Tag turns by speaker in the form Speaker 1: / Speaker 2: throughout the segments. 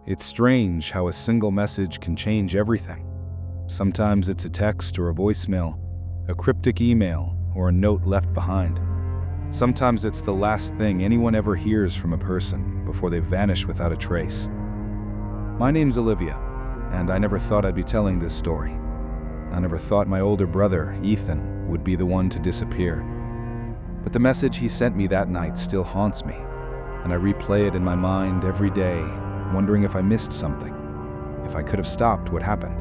Speaker 1: It's strange how a single message can change everything. Sometimes it's a text or a voicemail, a cryptic email, or a note left behind. Sometimes it's the last thing anyone ever hears from a person before they vanish without a trace. My name's Olivia, and I never thought I'd be telling this story. I never thought my older brother, Ethan, would be the one to disappear. But the message he sent me that night still haunts me, and I replay it in my mind every day, wondering if I missed something, if I could have stopped what happened.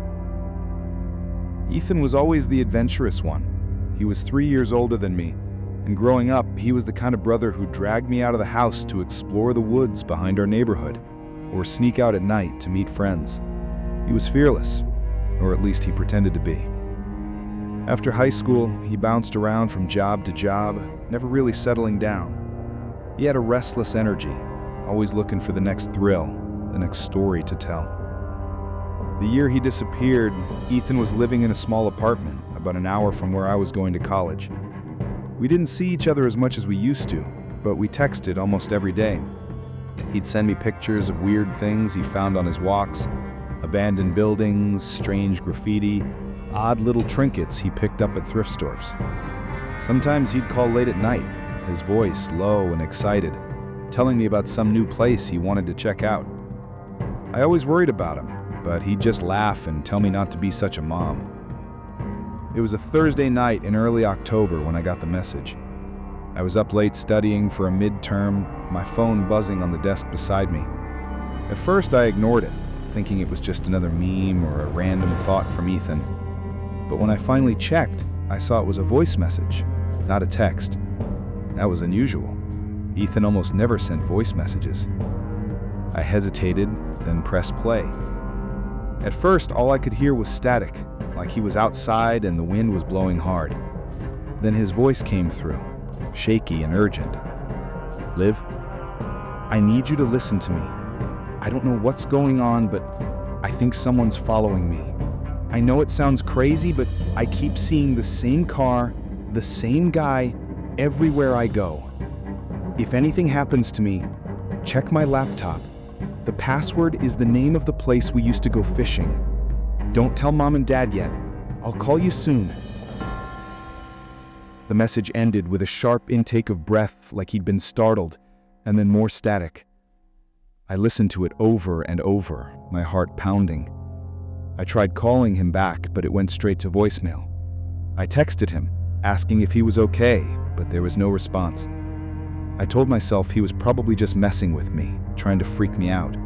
Speaker 1: Ethan was always the adventurous one. He was 3 years older than me, and growing up, he was the kind of brother who dragged me out of the house to explore the woods behind our neighborhood, or sneak out at night to meet friends. He was fearless, or at least he pretended to be. After high school, he bounced around from job to job, never really settling down. He had a restless energy, always looking for the next thrill, the next story to tell. The year he disappeared, Ethan was living in a small apartment about an hour from where I was going to college. We didn't see each other as much as we used to, but we texted almost every day. He'd send me pictures of weird things he found on his walks, abandoned buildings, strange graffiti, odd little trinkets he picked up at thrift stores. Sometimes he'd call late at night, his voice low and excited, telling me about some new place he wanted to check out. I always worried about him, but he'd just laugh and tell me not to be such a mom. It was a Thursday night in early October when I got the message. I was up late studying for a midterm, my phone buzzing on the desk beside me. At first I ignored it, thinking it was just another meme or a random thought from Ethan. But when I finally checked, I saw it was a voice message, not a text. That was unusual. Ethan almost never sent voice messages. I hesitated, then pressed play. At first, all I could hear was static, like he was outside and the wind was blowing hard. Then his voice came through, shaky and urgent. "Liv, I need you to listen to me. I don't know what's going on, but I think someone's following me. I know it sounds crazy, but I keep seeing the same car, the same guy, everywhere I go. If anything happens to me, check my laptop. The password is the name of the place we used to go fishing. Don't tell Mom and Dad yet. I'll call you soon." The message ended with a sharp intake of breath like he'd been startled, and then more static. I listened to it over and over, my heart pounding. I tried calling him back, but it went straight to voicemail. I texted him, asking if he was okay, but there was no response. I told myself he was probably just messing with me, trying to freak me out.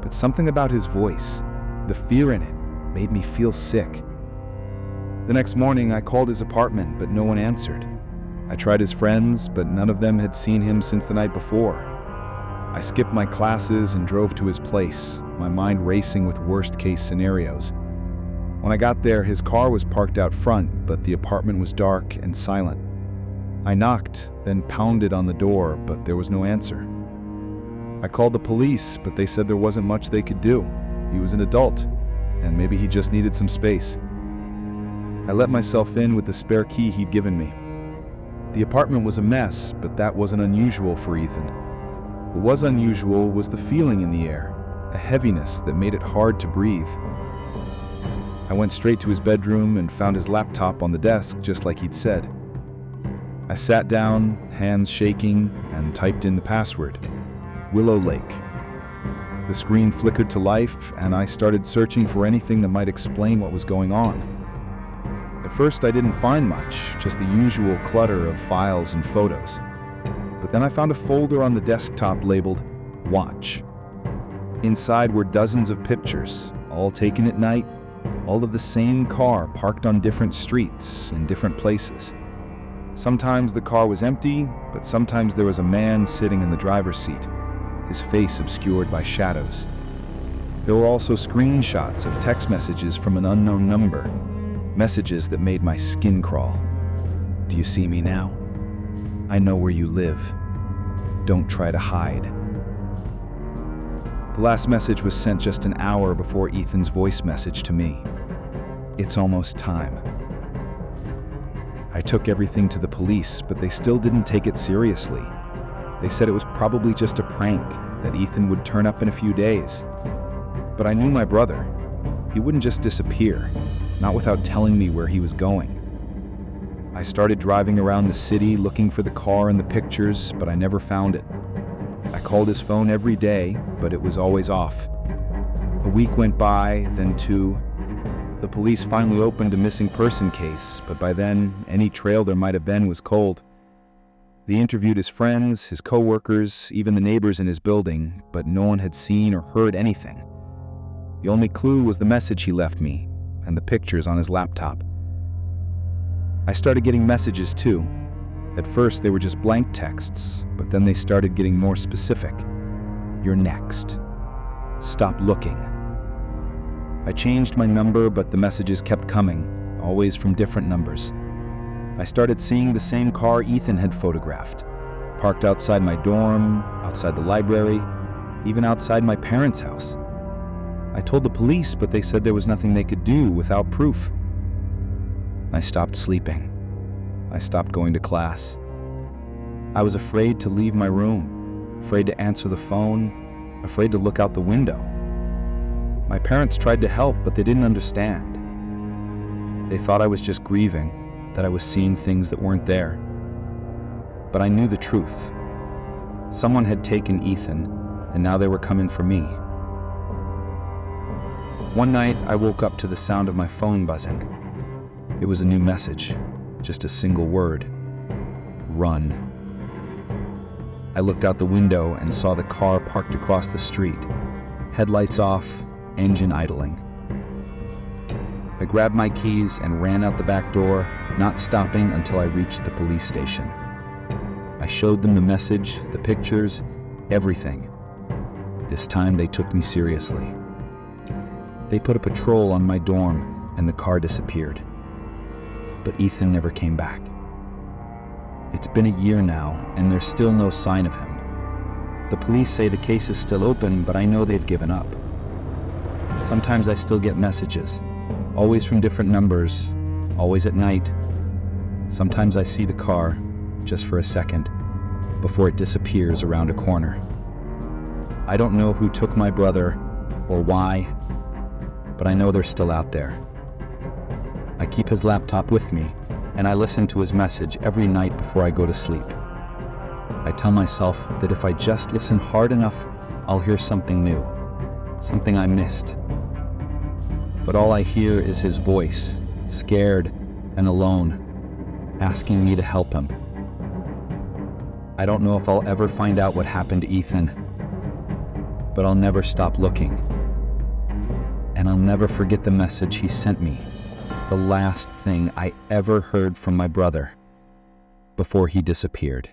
Speaker 1: But something about his voice, the fear in it, made me feel sick. The next morning, I called his apartment, but no one answered. I tried his friends, but none of them had seen him since the night before. I skipped my classes and drove to his place, my mind racing with worst-case scenarios. When I got there, his car was parked out front, but the apartment was dark and silent. I knocked, then pounded on the door, but there was no answer. I called the police, but they said there wasn't much they could do. He was an adult, and maybe he just needed some space. I let myself in with the spare key he'd given me. The apartment was a mess, but that wasn't unusual for Ethan. What was unusual was the feeling in the air, a heaviness that made it hard to breathe. I went straight to his bedroom and found his laptop on the desk, just like he'd said. I sat down, hands shaking, and typed in the password, Willow Lake. The screen flickered to life, and I started searching for anything that might explain what was going on. At first, I didn't find much, just the usual clutter of files and photos. But then I found a folder on the desktop labeled Watch. Inside were dozens of pictures, all taken at night, all of the same car parked on different streets in different places. Sometimes the car was empty, but sometimes there was a man sitting in the driver's seat, his face obscured by shadows. There were also screenshots of text messages from an unknown number, messages that made my skin crawl. "Do you see me now? I know where you live. Don't try to hide." The last message was sent just an hour before Ethan's voice message to me. "It's almost time." I took everything to the police, but they still didn't take it seriously. They said it was probably just a prank, that Ethan would turn up in a few days. But I knew my brother. He wouldn't just disappear, not without telling me where he was going. I started driving around the city looking for the car in the pictures, but I never found it. I called his phone every day, but it was always off. A week went by, then two. The police finally opened a missing person case, but by then, any trail there might have been was cold. They interviewed his friends, his co-workers, even the neighbors in his building, but no one had seen or heard anything. The only clue was the message he left me, and the pictures on his laptop. I started getting messages too. At first, they were just blank texts, but then they started getting more specific. "You're next. Stop looking." I changed my number, but the messages kept coming, always from different numbers. I started seeing the same car Ethan had photographed, parked outside my dorm, outside the library, even outside my parents' house. I told the police, but they said there was nothing they could do without proof. I stopped sleeping. I stopped going to class. I was afraid to leave my room, afraid to answer the phone, afraid to look out the window. My parents tried to help, but they didn't understand. They thought I was just grieving, that I was seeing things that weren't there. But I knew the truth. Someone had taken Ethan, and now they were coming for me. One night, I woke up to the sound of my phone buzzing. It was a new message, just a single word: run. I looked out the window and saw the car parked across the street, headlights off, engine idling. I grabbed my keys and ran out the back door, not stopping until I reached the police station. I showed them the message, the pictures, everything. This time they took me seriously. They put a patrol on my dorm and the car disappeared. But Ethan never came back. It's been a year now, and there's still no sign of him. The police say the case is still open, but I know they've given up. Sometimes I still get messages, always from different numbers, always at night. Sometimes I see the car, just for a second, before it disappears around a corner. I don't know who took my brother, or why, but I know they're still out there. I keep his laptop with me, and I listen to his message every night before I go to sleep. I tell myself that if I just listen hard enough, I'll hear something new, something I missed. But all I hear is his voice, scared and alone, asking me to help him. I don't know if I'll ever find out what happened to Ethan, but I'll never stop looking. And I'll never forget the message he sent me. The last thing I ever heard from my brother before he disappeared.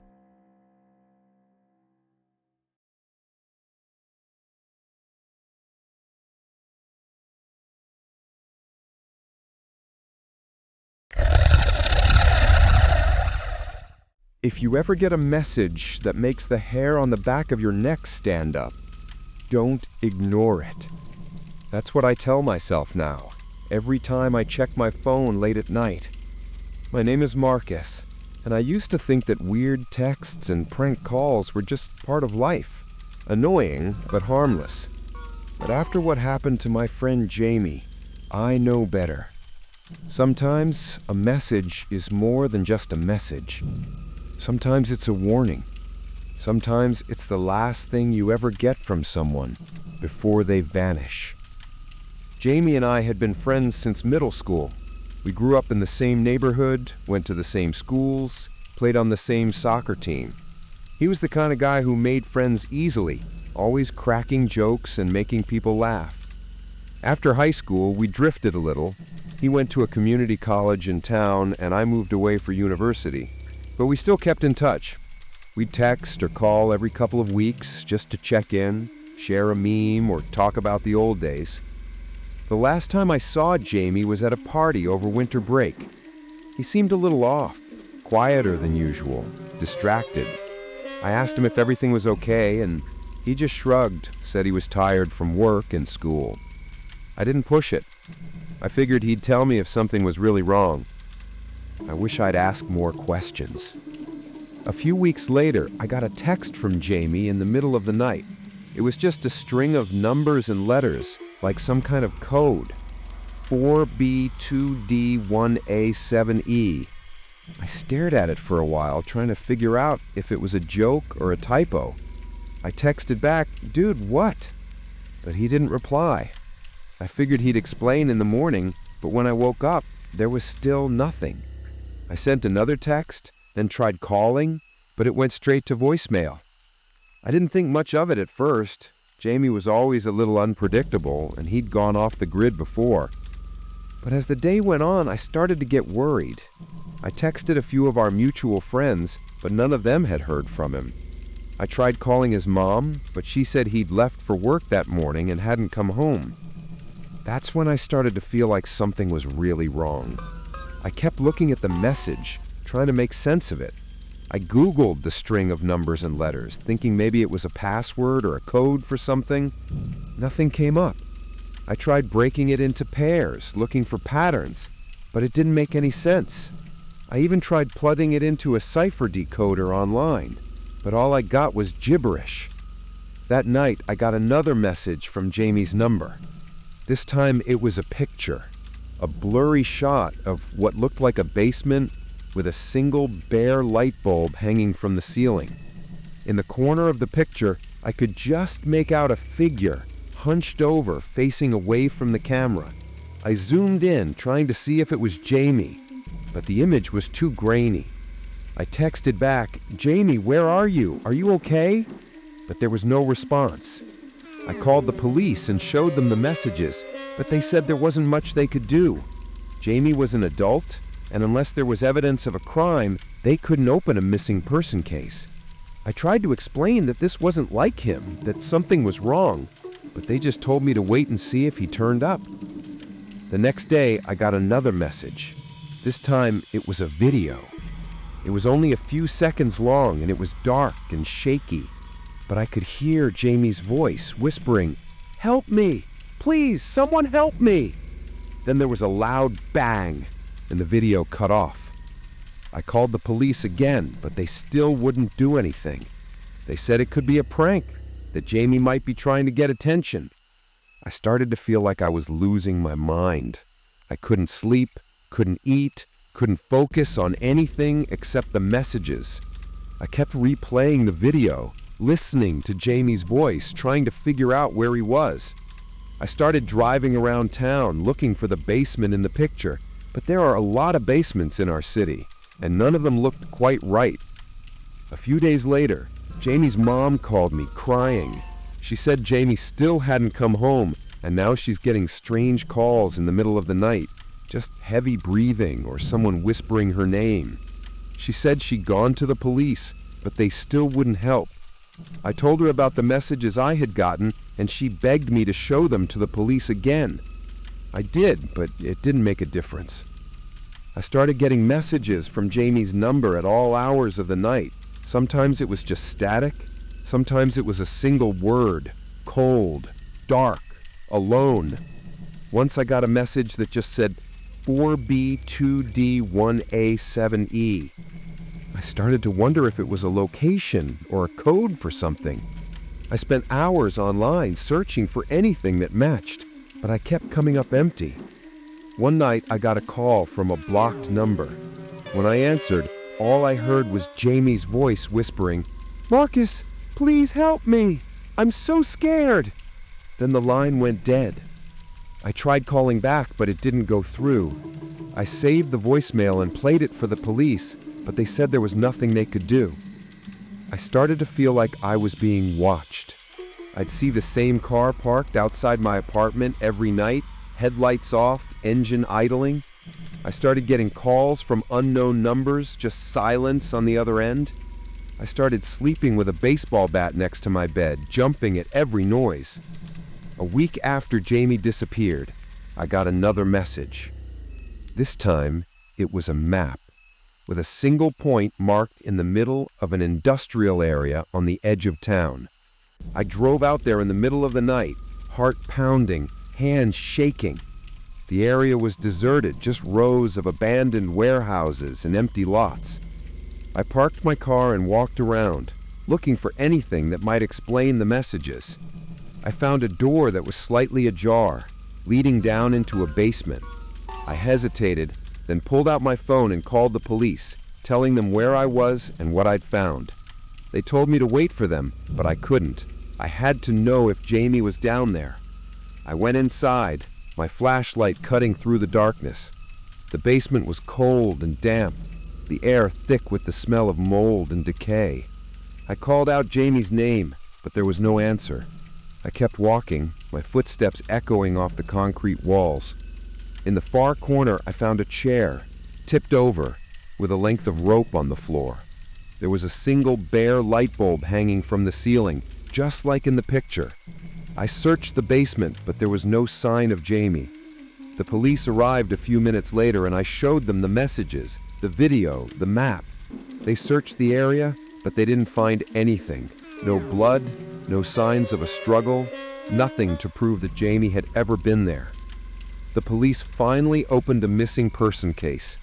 Speaker 2: If you ever get a message that makes the hair on the back of your neck stand up, don't ignore it. That's what I tell myself now, every time I check my phone late at night. My name is Marcus, and I used to think that weird texts and prank calls were just part of life. Annoying, but harmless. But after what happened to my friend Jamie, I know better. Sometimes a message is more than just a message. Sometimes it's a warning. Sometimes it's the last thing you ever get from someone before they vanish. Jamie and I had been friends since middle school. We grew up in the same neighborhood, went to the same schools, played on the same soccer team. He was the kind of guy who made friends easily, always cracking jokes and making people laugh. After high school, we drifted a little. He went to a community college in town, and I moved away for university. But we still kept in touch. We'd text or call every couple of weeks just to check in, share a meme, or talk about the old days. The last time I saw Jamie was at a party over winter break. He seemed a little off, quieter than usual, distracted. I asked him if everything was okay, and he just shrugged, said he was tired from work and school. I didn't push it. I figured he'd tell me if something was really wrong. I wish I'd asked more questions. A few weeks later, I got a text from Jamie in the middle of the night. It was just a string of numbers and letters, like some kind of code. 4B2D1A7E. I stared at it for a while, trying to figure out if it was a joke or a typo. I texted back, "Dude, what?" But he didn't reply. I figured he'd explain in the morning, but when I woke up, there was still nothing. I sent another text, then tried calling, but it went straight to voicemail. I didn't think much of it at first. Jamie was always a little unpredictable, and he'd gone off the grid before. But as the day went on, I started to get worried. I texted a few of our mutual friends, but none of them had heard from him. I tried calling his mom, but she said he'd left for work that morning and hadn't come home. That's when I started to feel like something was really wrong. I kept looking at the message, trying to make sense of it. I Googled the string of numbers and letters, thinking maybe it was a password or a code for something. Nothing came up. I tried breaking it into pairs, looking for patterns, but it didn't make any sense. I even tried plugging it into a cipher decoder online, but all I got was gibberish. That night, I got another message from Jamie's number. This time, it was a picture, a blurry shot of what looked like a basement with a single bare light bulb hanging from the ceiling. In the corner of the picture, I could just make out a figure hunched over, facing away from the camera. I zoomed in, trying to see if it was Jamie, but the image was too grainy. I texted back, "Jamie, where are you? Are you okay?" But there was no response. I called the police and showed them the messages, but they said there wasn't much they could do. Jamie was an adult, and unless there was evidence of a crime, they couldn't open a missing person case. I tried to explain that this wasn't like him, that something was wrong, but they just told me to wait and see if he turned up. The next day, I got another message. This time, it was a video. It was only a few seconds long, and it was dark and shaky, but I could hear Jamie's voice whispering, "Help me! Please, someone help me!" Then there was a loud bang, and the video cut off. I called the police again, but they still wouldn't do anything. They said it could be a prank, that Jamie might be trying to get attention. I started to feel like I was losing my mind. I couldn't sleep, couldn't eat, couldn't focus on anything except the messages. I kept replaying the video, listening to Jamie's voice, trying to figure out where he was. I started driving around town looking for the basement in the picture, but there are a lot of basements in our city, and none of them looked quite right. A few days later, Jamie's mom called me crying. She said Jamie still hadn't come home, and now she's getting strange calls in the middle of the night, just heavy breathing or someone whispering her name. She said she'd gone to the police, but they still wouldn't help. I told her about the messages I had gotten, and she begged me to show them to the police again. I did, but it didn't make a difference. I started getting messages from Jamie's number at all hours of the night. Sometimes it was just static. Sometimes it was a single word: cold, dark, alone. Once I got a message that just said 4B2D1A7E. I started to wonder if it was a location or a code for something. I spent hours online searching for anything that matched, but I kept coming up empty. One night I got a call from a blocked number. When I answered, all I heard was Jamie's voice whispering, "Marcus, please help me. I'm so scared." Then the line went dead. I tried calling back, but it didn't go through. I saved the voicemail and played it for the police, but they said there was nothing they could do. I started to feel like I was being watched. I'd see the same car parked outside my apartment every night, headlights off, engine idling. I started getting calls from unknown numbers, just silence on the other end. I started sleeping with a baseball bat next to my bed, jumping at every noise. A week after Jamie disappeared, I got another message. This time, it was a map, with a single point marked in the middle of an industrial area on the edge of town. I drove out there in the middle of the night, heart pounding, hands shaking. The area was deserted, just rows of abandoned warehouses and empty lots. I parked my car and walked around. looking for anything that might explain the messages. I found a door that was slightly ajar, leading down into a basement. I hesitated, then pulled out my phone and called the police, telling them where I was and what I'd found. They told me to wait for them, but I couldn't. I had to know if Jamie was down there. I went inside, my flashlight cutting through the darkness. The basement was cold and damp, the air thick with the smell of mold and decay. I called out Jamie's name, but there was no answer. I kept walking, my footsteps echoing off the concrete walls. In the far corner, I found a chair, tipped over, with a length of rope on the floor. There was a single bare light bulb hanging from the ceiling, just like in the picture. I searched the basement, but there was no sign of Jamie. The police arrived a few minutes later, and I showed them the messages, the video, the map. They searched the area, but they didn't find anything. No blood, no signs of a struggle, nothing to prove that Jamie had ever been there. The police finally opened a missing person case,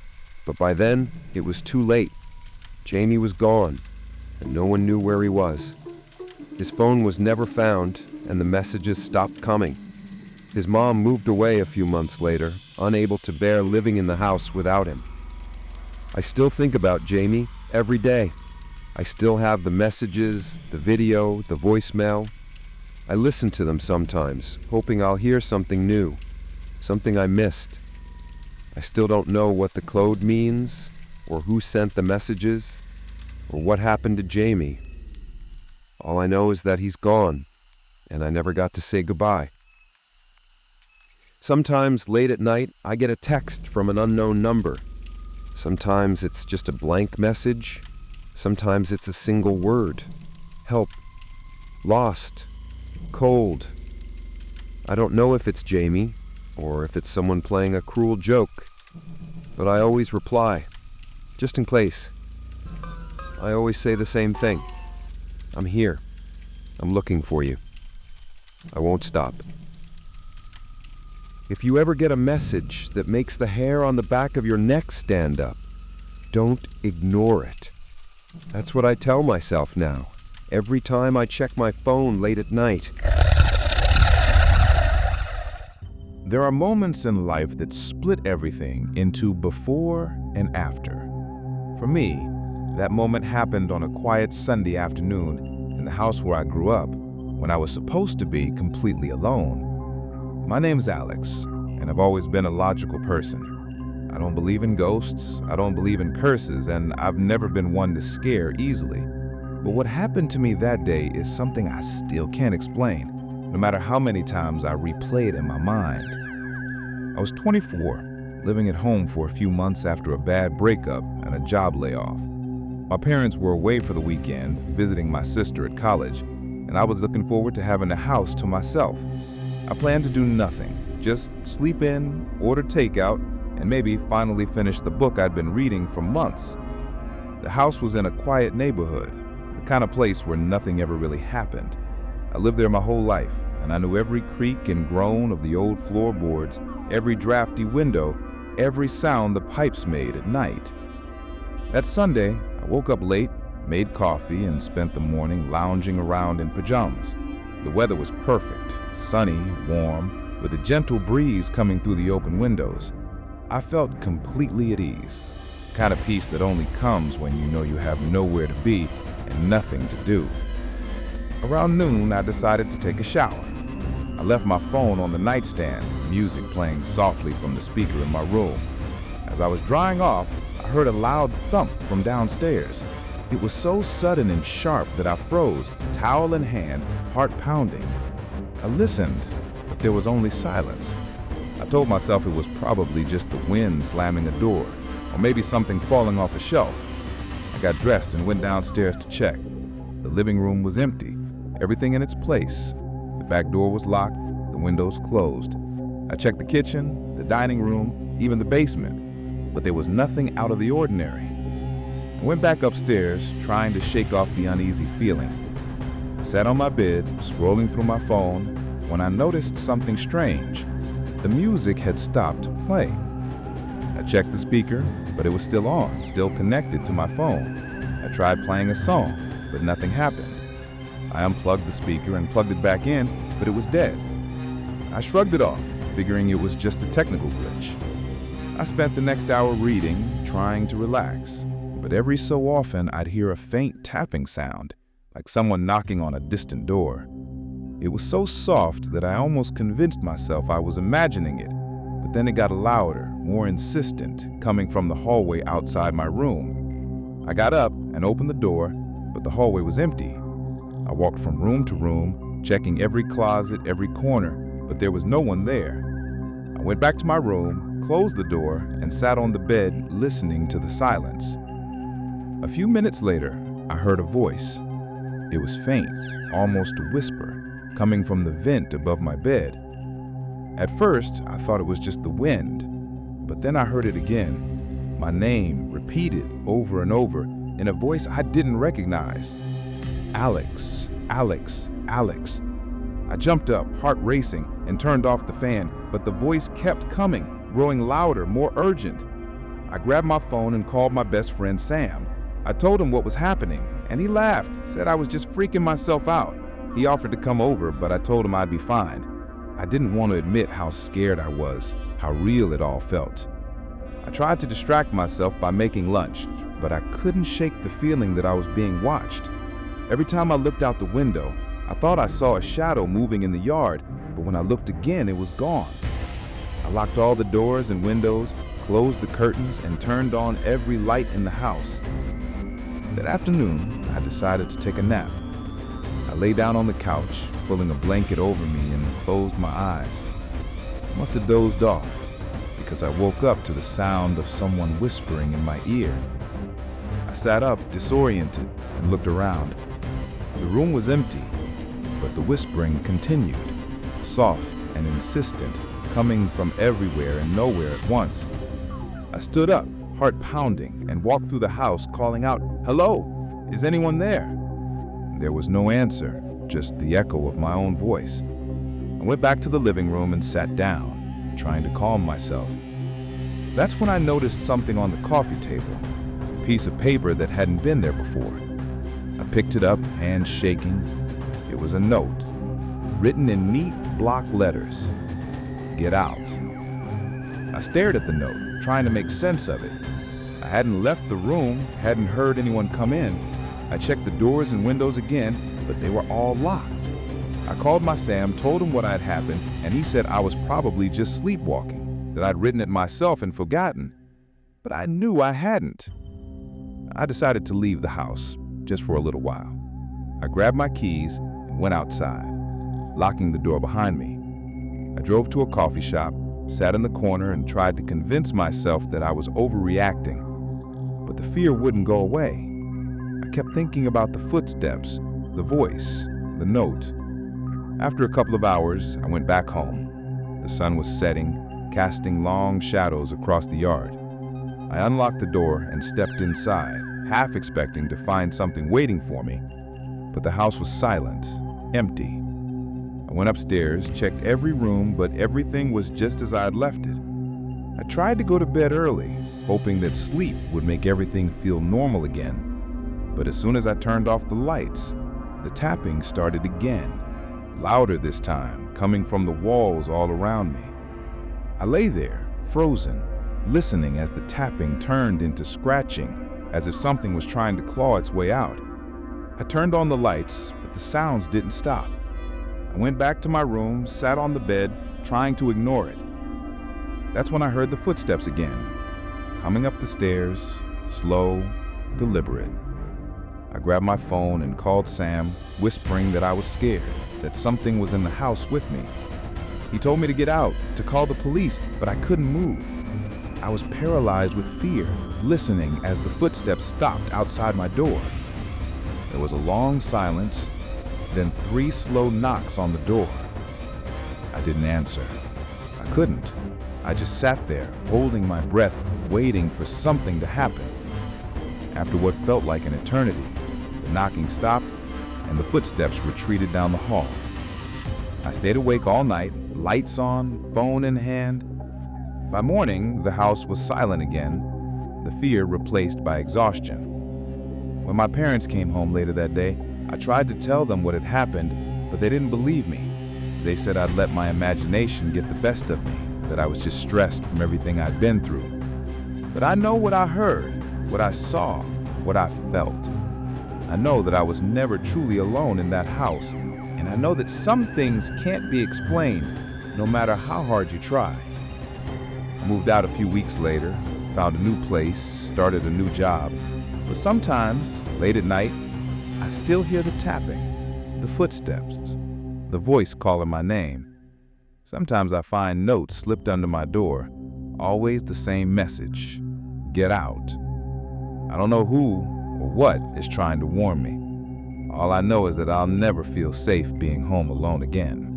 Speaker 2: but by then it was too late. Jamie was gone, and no one knew where he was. His phone was never found, and the messages stopped coming. His mom moved away a few months later, unable to bear living in the house without him. I still think about Jamie every day. I still have the messages, the video, the voicemail. I listen to them sometimes, hoping I'll hear something new, something I missed. I still don't know what the code means, or who sent the messages, or what happened to Jamie. All I know is that he's gone, and I never got to say goodbye. Sometimes late at night, I get a text from an unknown number. Sometimes it's just a blank message. Sometimes it's a single word. Help. Lost. Cold. I don't know if it's Jamie, or if it's someone playing a cruel joke, but I always reply, just in case. I always say the same thing. I'm here. I'm looking for you. I won't stop. If you ever get a message that makes the hair on the back of your neck stand up, don't ignore it. That's what I tell myself now, every time I check my phone late at night.
Speaker 1: There are moments in life that split everything into before and after. For me, that moment happened on a quiet Sunday afternoon in the house where I grew up, when I was supposed to be completely alone. My name's Alex, and I've always been a logical person. I don't believe in ghosts, I don't believe in curses, and I've never been one to scare easily. But what happened to me that day is something I still can't explain, no matter how many times I replay it in my mind. I was 24, living at home for a few months after a bad breakup and a job layoff. My parents were away for the weekend, visiting my sister at college, and I was looking forward to having the house to myself. I planned to do nothing, just sleep in, order takeout, and maybe finally finish the book I'd been reading for months. The house was in a quiet neighborhood, the kind of place where nothing ever really happened. I lived there my whole life, and I knew every creak and groan of the old floorboards, every drafty window, every sound the pipes made at night. That Sunday, I woke up late, made coffee, and spent the morning lounging around in pajamas. The weather was perfect, sunny, warm, with a gentle breeze coming through the open windows. I felt completely at ease, the kind of peace that only comes when you know you have nowhere to be and nothing to do. Around noon, I decided to take a shower. I left my phone on the nightstand, music playing softly from the speaker in my room. As I was drying off, I heard a loud thump from downstairs. It was so sudden and sharp that I froze, towel in hand, heart pounding. I listened, but there was only silence. I told myself it was probably just the wind slamming a door, or maybe something falling off a shelf. I got dressed and went downstairs to check. The living room was empty, everything in its place. The back door was locked, the windows closed. I checked the kitchen, the dining room, even the basement, but there was nothing out of the ordinary. I went back upstairs, trying to shake off the uneasy feeling. I sat on my bed, scrolling through my phone, when I noticed something strange. The music had stopped playing. I checked the speaker, but it was still on, still connected to my phone. I tried playing a song. but nothing happened. I unplugged the speaker and plugged it back in, but it was dead. I shrugged it off, figuring it was just a technical glitch. I spent the next hour reading, trying to relax, but every so often I'd hear a faint tapping sound, like someone knocking on a distant door. It was so soft that I almost convinced myself I was imagining it, but then it got louder, more insistent, coming from the hallway outside my room. I got up and opened the door, but the hallway was empty. I walked from room to room, checking every closet, every corner, but there was no one there. I went back to my room, closed the door, and sat on the bed listening to the silence. A few minutes later, I heard a voice. It was faint, almost a whisper, coming from the vent above my bed. At first, I thought it was just the wind, but then I heard it again, my name repeated over and over in a voice I didn't recognize. Alex, Alex, Alex. I jumped up, heart racing, and turned off the fan, but the voice kept coming, growing louder, more urgent. I grabbed my phone and called my best friend Sam. I told him what was happening, and he laughed, said I was just freaking myself out. He offered to come over, but I told him I'd be fine. I didn't want to admit how scared I was, how real it all felt. I tried to distract myself by making lunch, but I couldn't shake the feeling that I was being watched. Every time I looked out the window, I thought I saw a shadow moving in the yard, but when I looked again, it was gone. I locked all the doors and windows, closed the curtains, and turned on every light in the house. That afternoon, I decided to take a nap. I lay down on the couch, pulling a blanket over me, and closed my eyes. I must have dozed off, because I woke up to the sound of someone whispering in my ear. I sat up, disoriented, and looked around. The room was empty, but the whispering continued, soft and insistent, coming from everywhere and nowhere at once. I stood up, heart pounding, and walked through the house calling out, "Hello, is anyone there?" There was no answer, just the echo of my own voice. I went back to the living room and sat down, trying to calm myself. That's when I noticed something on the coffee table, a piece of paper that hadn't been there before. I picked it up, hands shaking. It was a note, written in neat block letters. Get out. I stared at the note, trying to make sense of it. I hadn't left the room, hadn't heard anyone come in. I checked the doors and windows again, but they were all locked. I called my Sam, told him what had happened, and he said I was probably just sleepwalking, that I'd written it myself and forgotten. But I knew I hadn't. I decided to leave the house, just for a little while. I grabbed my keys and went outside, locking the door behind me. I drove to a coffee shop, sat in the corner, and tried to convince myself that I was overreacting. But the fear wouldn't go away. I kept thinking about the footsteps, the voice, the note. After a couple of hours, I went back home. The sun was setting, casting long shadows across the yard. I unlocked the door and stepped inside, half expecting to find something waiting for me. But the house was silent, empty. I went upstairs, checked every room, but everything was just as I had left it. I tried to go to bed early, hoping that sleep would make everything feel normal again. But as soon as I turned off the lights, the tapping started again, louder this time, coming from the walls all around me. I lay there, frozen, listening as the tapping turned into scratching, as if something was trying to claw its way out. I turned on the lights, but the sounds didn't stop. I went back to my room, sat on the bed, trying to ignore it. That's when I heard the footsteps again, coming up the stairs, slow, deliberate. I grabbed my phone and called Sam, whispering that I was scared, that something was in the house with me. He told me to get out, to call the police, but I couldn't move. I was paralyzed with fear, listening as the footsteps stopped outside my door. There was a long silence, then 3 slow knocks on the door. I didn't answer. I couldn't. I just sat there, holding my breath, waiting for something to happen. After what felt like an eternity, the knocking stopped and the footsteps retreated down the hall. I stayed awake all night, lights on, phone in hand. By morning, the house was silent again, the fear replaced by exhaustion. When my parents came home later that day, I tried to tell them what had happened, but they didn't believe me. They said I'd let my imagination get the best of me, that I was just stressed from everything I'd been through. But I know what I heard, what I saw, what I felt. I know that I was never truly alone in that house, and I know that some things can't be explained, no matter how hard you try. I moved out a few weeks later, found a new place, started a new job. But sometimes, late at night, I still hear the tapping, the footsteps, the voice calling my name. Sometimes I find notes slipped under my door, always the same message: get out. I don't know who or what is trying to warn me. All I know is that I'll never feel safe being home alone again.